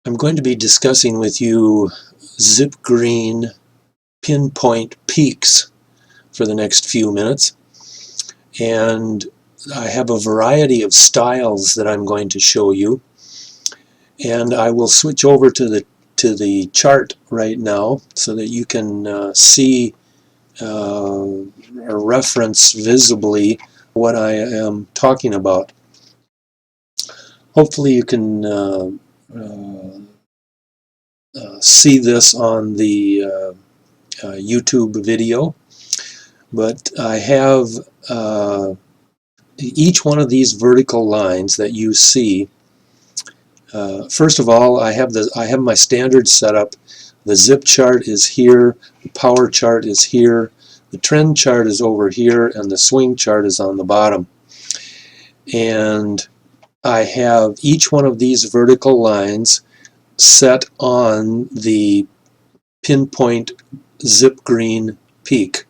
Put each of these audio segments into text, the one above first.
I'm going to be discussing with you Zip Green pinpoint peaks for the next few minutes, and I have a variety of styles that I'm going to show you, and I will switch over to the chart right now so that you can see or reference visibly what I am talking about. Hopefully you can see this on the YouTube video, but I have each one of these vertical lines that you see. First of all, I have my standard setup. The zip chart is here, the power chart is here, the trend chart is over here, and the swing chart is on the bottom. And I have each one of these vertical lines set on the pinpoint Zip Green peak.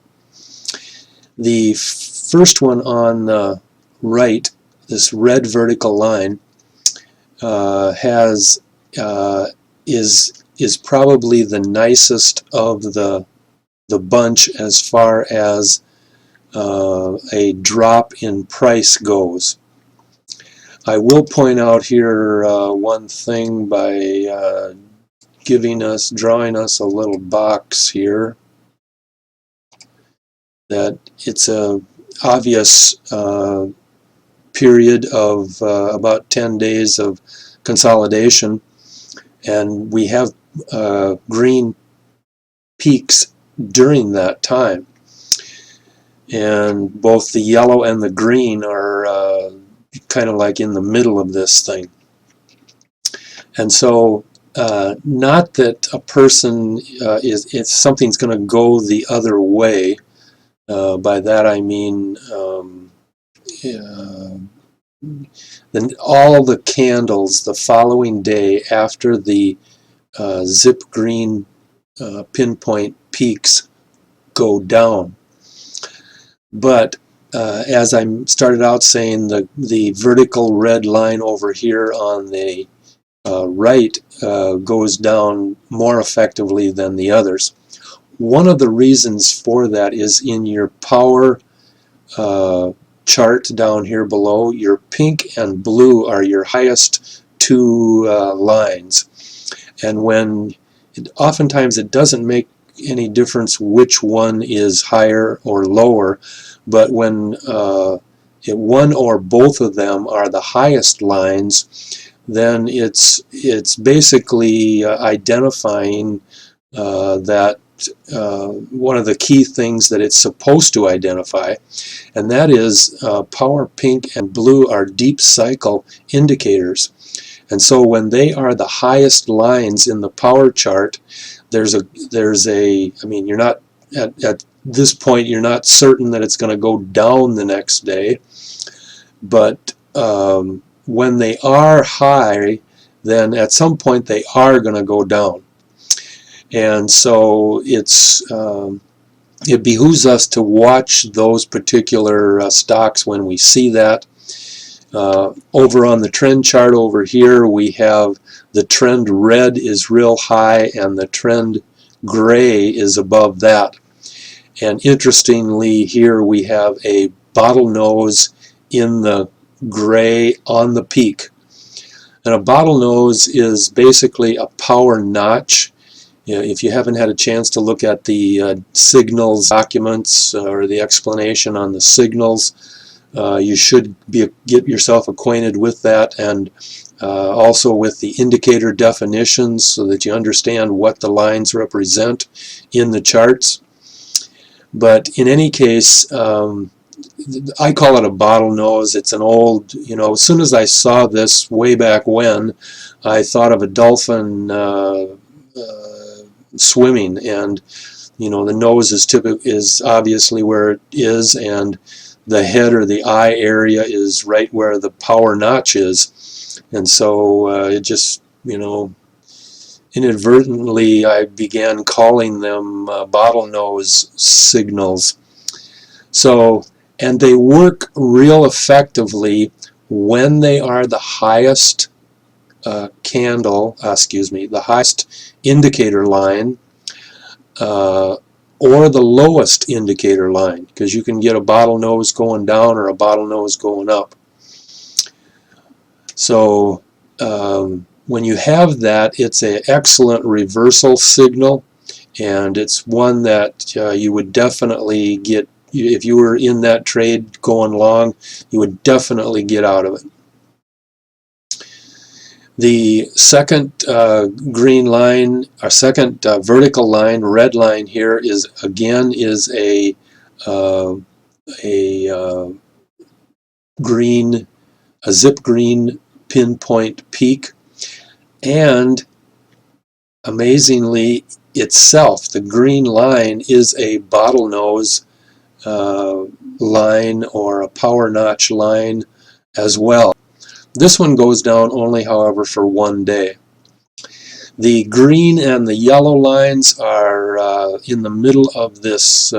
The first one on the right, this red vertical line, is probably the nicest of the bunch as far as a drop in price goes. I will point out here one thing by drawing us a little box here, that it's a obvious period of about 10 days of consolidation, and we have green peaks during that time, and both the yellow and the green are kind of like in the middle of this thing. And so not that a person if something's going to go the other way, by that I mean then all the candles the following day after the Zip Green pinpoint peaks go down. But as I started out saying, the vertical red line over here on the right goes down more effectively than the others. One of the reasons for that is in your power chart down here below. Your pink and blue are your highest two lines, and oftentimes it doesn't make any difference which one is higher or lower, but when one or both of them are the highest lines, then it's basically identifying that one of the key things that it's supposed to identify, and that is power pink and blue are deep cycle indicators. And so when they are the highest lines in the power chart, I mean, you're not at this point you're not certain that it's going to go down the next day, but when they are high, then at some point they are going to go down. And so it behooves us to watch those particular stocks when we see that. Over on the trend chart over here, we have the trend red is real high and the trend gray is above that. And interestingly, here we have a bottlenose in the gray on the peak. And a bottlenose is basically a power notch. If you haven't had a chance to look at the signals documents or the explanation on the signals, you should get yourself acquainted with that, and also with the indicator definitions so that you understand what the lines represent in the charts. But in any case, I call it a bottlenose. It's an old, as soon as I saw this way back when, I thought of a dolphin swimming, and the nose is obviously where it is, and the head or the eye area is right where the power notch is. And so it just inadvertently I began calling them bottlenose signals. So, and they work real effectively when they are the highest candle, the highest indicator line, or the lowest indicator line, because you can get a bottlenose going down or a bottlenose going up. So when you have that, it's an excellent reversal signal, and it's one that you would definitely get, if you were in that trade going long, you would definitely get out of it. The second green line, our second vertical line, red line here, is again a zip green pinpoint peak, and amazingly itself, the green line is a bottlenose line or a power notch line as well. This one goes down only, however, for one day. The green and the yellow lines are in the middle of this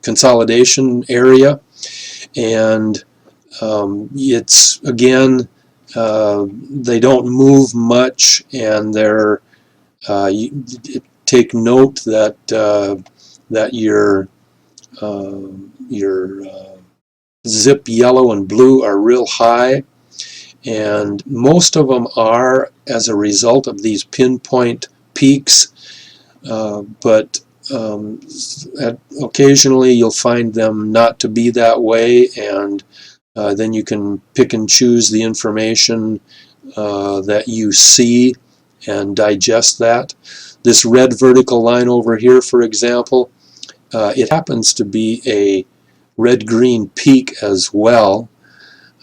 consolidation area, and it's again, they don't move much, and they're take note that that your zip yellow and blue are real high, and most of them are as a result of these pinpoint peaks, but occasionally you'll find them not to be that way, and then you can pick and choose the information that you see and digest that. This red vertical line over here, for example, it happens to be a red-green peak as well,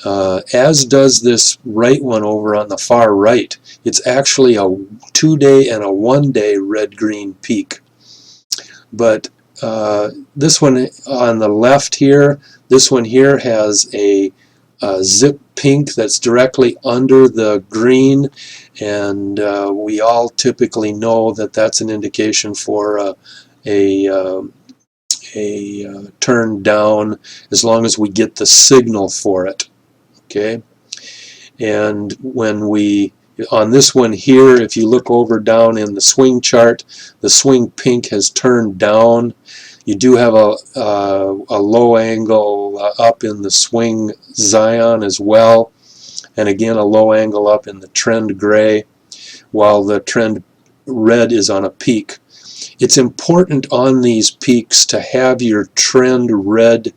as does this right one over on the far right. It's actually a 2-day and a 1-day red-green peak. But this one on the left here, this one here has a zip pink that's directly under the green, and we all typically know that that's an indication for a turn down, as long as we get the signal for it. Okay, and when we, on this one here, if you look over down in the swing chart, the swing pink has turned down. You do have a low angle up in the swing Zion as well, and again a low angle up in the trend gray, while the trend red is on a peak. It's important on these peaks to have your trend red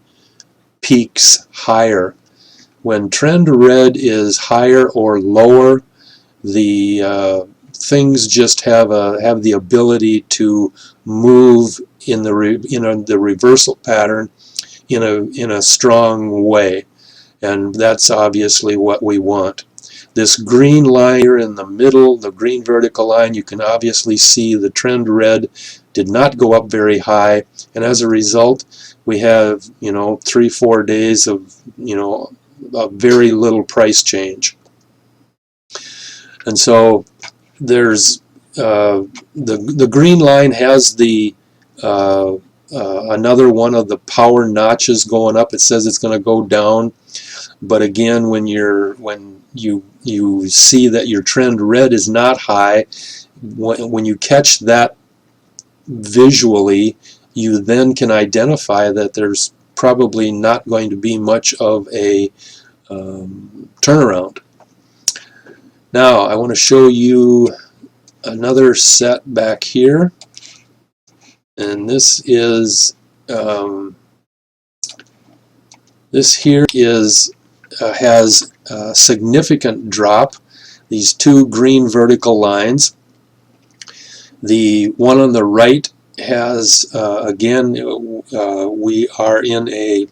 peaks higher. When trend red is higher or lower, the things just have the ability to move in the reversal pattern in a strong way, and that's obviously what we want. This green line here in the middle, the green vertical line, you can obviously see the trend red did not go up very high, and as a result we have 3-4 days of a very little price change. And so there's the green line has the another one of the power notches going up. It says it's going to go down, but again, when you see that your trend red is not high, when you catch that visually, you then can identify that there's probably not going to be much of a turnaround. Now I want to show you another set back here, and this is this here is has a significant drop. These two green vertical lines. The one on the right has again we are in a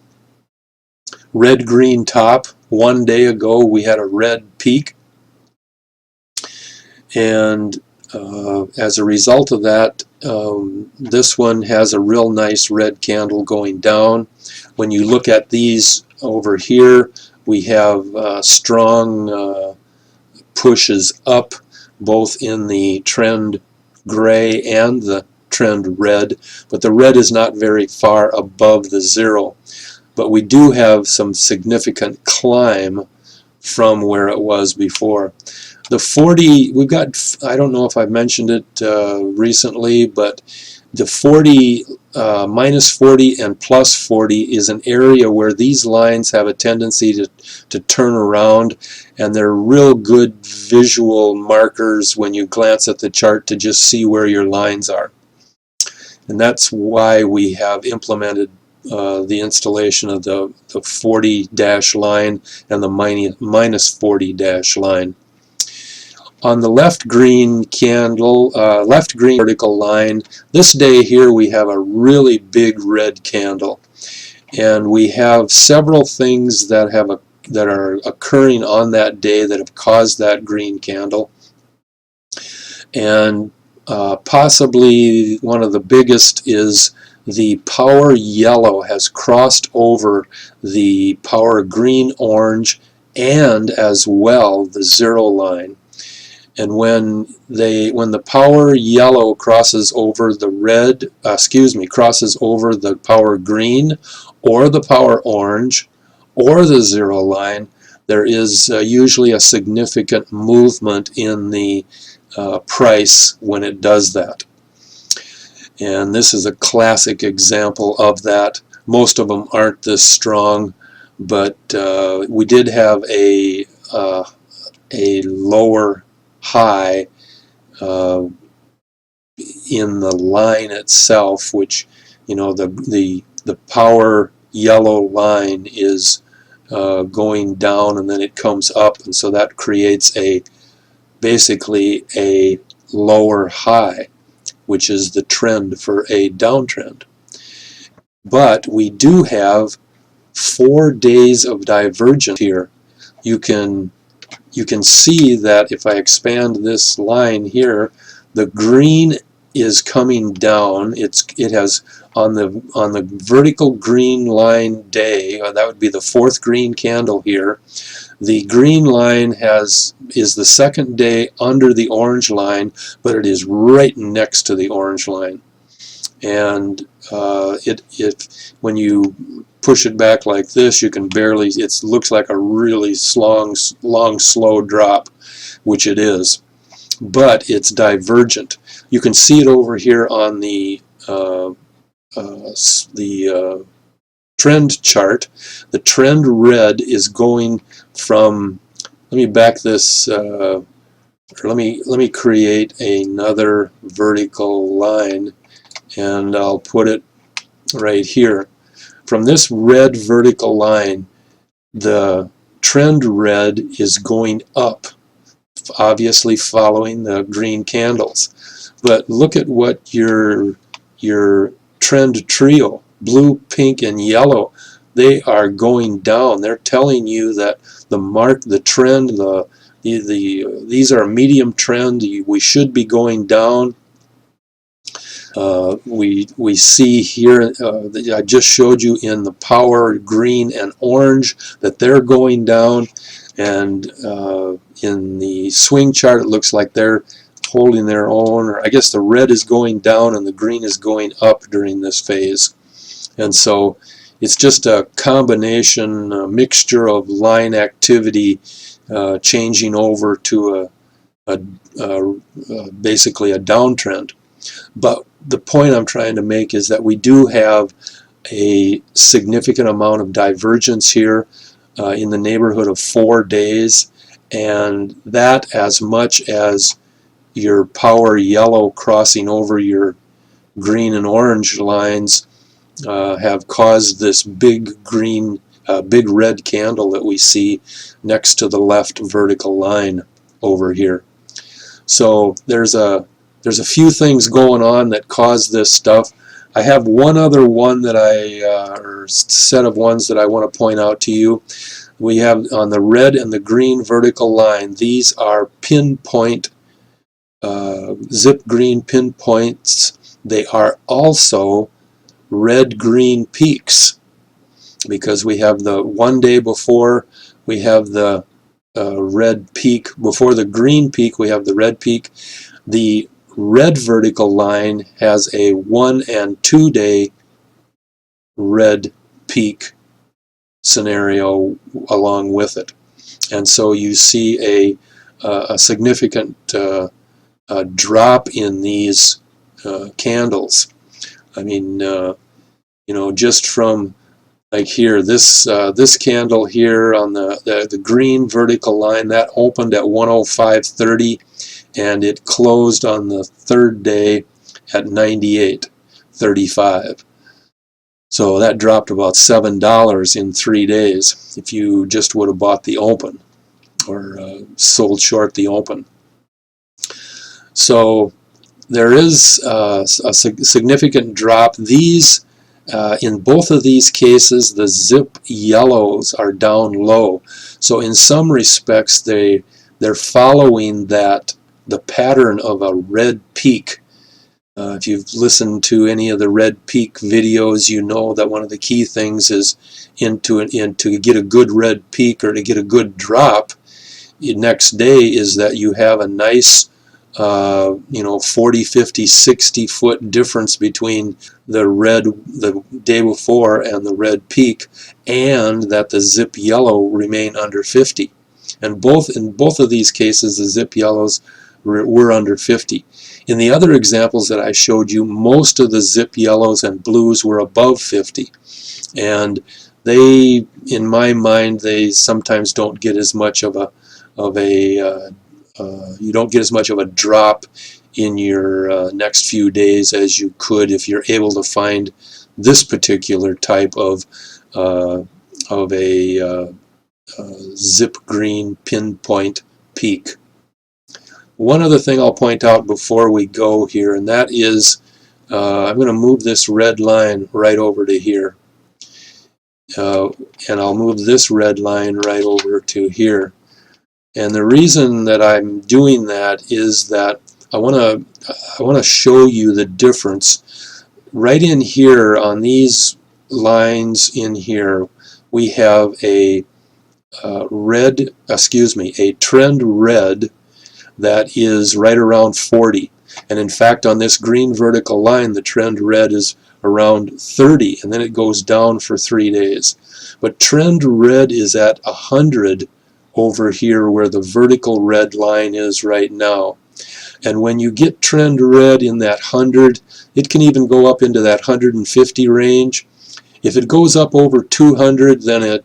red-green top. 1 day ago we had a red peak, and as a result of that, this one has a real nice red candle going down. When you look at these over here, we have strong pushes up, both in the trend gray and the trend red, but the red is not very far above the zero. But we do have some significant climb from where it was before. The 40, we've got, I don't know if I've mentioned it recently, but the 40, minus 40 and plus 40 is an area where these lines have a tendency to turn around, and they're real good visual markers when you glance at the chart to just see where your lines are. And that's why we have implemented the installation of the 40 dash line and the minus 40 dash line. On the left green candle, left green vertical line, this day here we have a really big red candle, and we have several things that are occurring on that day that have caused that green candle, and possibly one of the biggest is the power yellow has crossed over the power green orange and as well the zero line. And when the power yellow crosses over the red, crosses over the power green or the power orange or the zero line, there is usually a significant movement in the price when it does that. And this is a classic example of that. Most of them aren't this strong, but we did have a lower high in the line itself, which, you know, the power yellow line is going down and then it comes up, and so that creates basically a lower high, which is the trend for a downtrend. But we do have 4 days of divergence here. You can see that if I expand this line here, the green is coming down. It has on the vertical green line day, or that would be the 4th green candle here. The green line is the second day under the orange line, but it is right next to the orange line. And when you push it back like this, you can barely, it looks like a really long, slow drop, which it is. But it's divergent. You can see it over here on the trend chart. The trend red is going from, let me back this, or let me create another vertical line, and I'll put it right here. From this red vertical line, the trend red is going up, obviously following the green candles. But look at what your trend trio, blue, pink, and yellow, they are going down. They're telling you that the trend, these are a medium trend. We should be going down. We see here, I just showed you in the power green and orange that they're going down, and in the swing chart it looks like they're holding their own, or I guess the red is going down and the green is going up during this phase. And so it's just a combination, a mixture of line activity changing over to basically a downtrend. But the point I'm trying to make is that we do have a significant amount of divergence here in the neighborhood of 4 days, and that, as much as your power yellow crossing over your green and orange lines, have caused this big red candle that we see next to the left vertical line over here. So there's a few things going on that cause this stuff. I have one other one that or set of ones that I want to point out to you. We have on the red and the green vertical line, these are pinpoint, zip green pinpoints. They are also red-green peaks, because we have the 1 day before, we have the red peak. Before the green peak, we have the red peak. The red vertical line has a 1 and 2 day red peak scenario along with it. and so you see a significant drop in these candles. I mean, you know, just from like here, this candle here on the green vertical line, that opened at 105.30, and it closed on the third day at 98.35. So that dropped about $7 in 3 days if you just would have bought the open, or sold short the open. So there is a significant drop. These, in both of these cases, the ZIP yellows are down low. So in some respects, they're following the pattern of a red peak. If you've listened to any of the red peak videos, you know that one of the key things is to get a good red peak, or to get a good drop the next day, is that you have a nice 40, 50, 60 foot difference between the day before and the red peak, and that the ZIP yellow remain under 50. And in both of these cases, the ZIP yellows were under 50. In the other examples that I showed you, most of the ZIP yellows and blues were above 50. And they, in my mind, they sometimes don't get as much of a you don't get as much of a drop in your next few days as you could if you're able to find this particular type of a ZIP green pinpoint peak. One other thing I'll point out before we go here, and that is I'm going to move this red line right over to here, and I'll move this red line right over to here. And the reason that I'm doing that is that I want to show you the difference. Right in here on these lines in here, we have a trend red that is right around 40. And in fact, on this green vertical line, the trend red is around 30, and then it goes down for 3 days. But trend red is at 100 over here where the vertical red line is right now. And when you get trend red in that 100, it can even go up into that 150 range. If it goes up over 200, then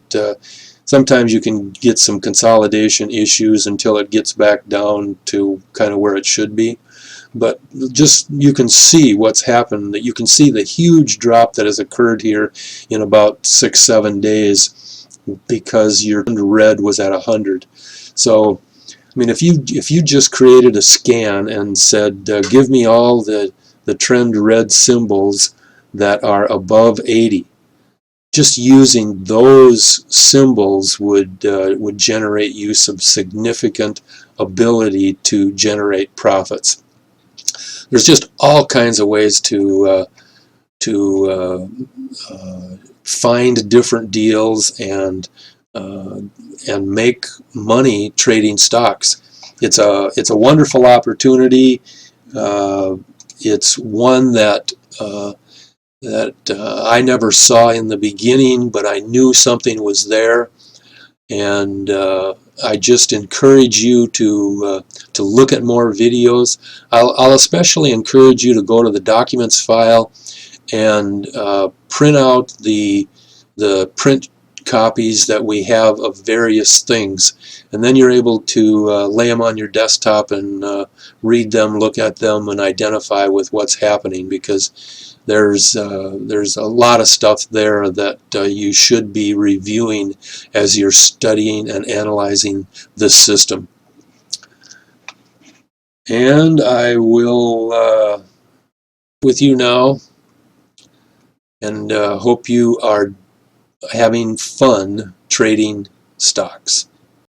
sometimes you can get some consolidation issues until it gets back down to kind of where it should be. But just, you can see what's happened. You can see the huge drop that has occurred here in about 6-7 days, because your red was at 100. So, I mean, if you just created a scan and said, give me all the trend red symbols that are above 80, just using those symbols would generate you some significant ability to generate profits. There's just all kinds of ways to find different deals and make money trading stocks. It's a wonderful opportunity. It's one that I never saw in the beginning, but I knew something was there, and I just encourage you to look at more videos. I'll especially encourage you to go to the documents file and print out the print copies that we have of various things, and then you're able to lay them on your desktop and read them, look at them, and identify with what's happening, because there's a lot of stuff there that you should be reviewing as you're studying and analyzing this system. And I will with you now, and hope you are having fun trading stocks.